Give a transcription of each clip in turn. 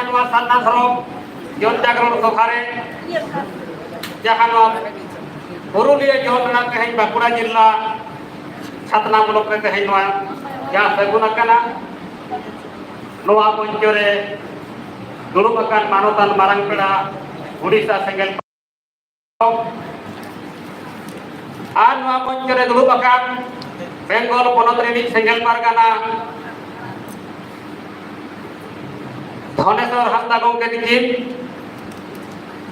नवा साधना धर्म जन जागरण सभारे जहाँ पुरुलिया जन तेज बांकुड़ा जिला छातना ब्लॉक रे तेज जहाँ सगुन मंच रे दुड़ुब मानतान मारंग पेड़ा उड़ीसा सेंगल और मंच रे दुड़ुब बेंगल पनत सेंगल पारगाना धनेश्वर हांसदा गंके दिखिन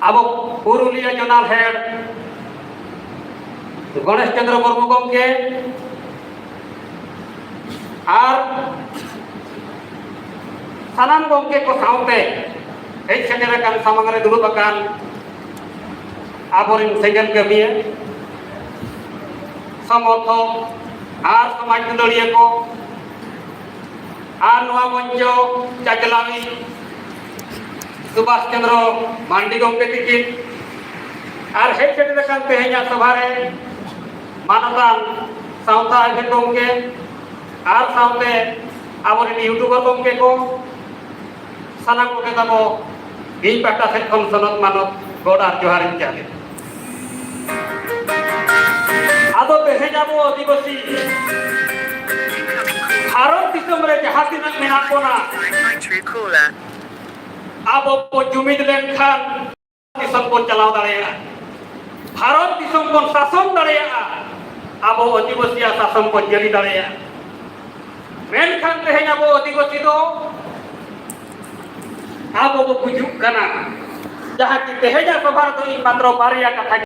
अब पुरुलिया जोनाल हेड गणेश चंद्र मुर्मू गंके और सानाम गंके को साउते हेज सेटेर कान सामांग रे दुड़ुब आकान आबोरिन सेंगल कमिया समर्थक और समाज दुलड़िया को और नवा मंच चाचलावी सुभाष चंद्र मांडी गंके तिकिन और हेज सेटेर कान तेहेኛ सभारे मानतान सावता आइभेन गंके और सावते आबोरिन यूट्यूबर गंके को सानाम कोगे ताबो इन पाटा सेट खन सनत मानत गड और जोहार चाहे आदो तेहेñ आबो आदिवासी भारत दिसम रे जहाँ तिनाक मेनाक बोना आबो को जुमिद लेनखान दिसम को चलाव दाड़ेया भारत दिसम को शासन दाड़ेया आबो आदिवासी शासन को जरी दाड़ेया मेनखान तेहेñ आबो आदिवासी दो आबो को बुजुग कना जहाँ की तेहेñ सभा दो मात्र बारिया कथा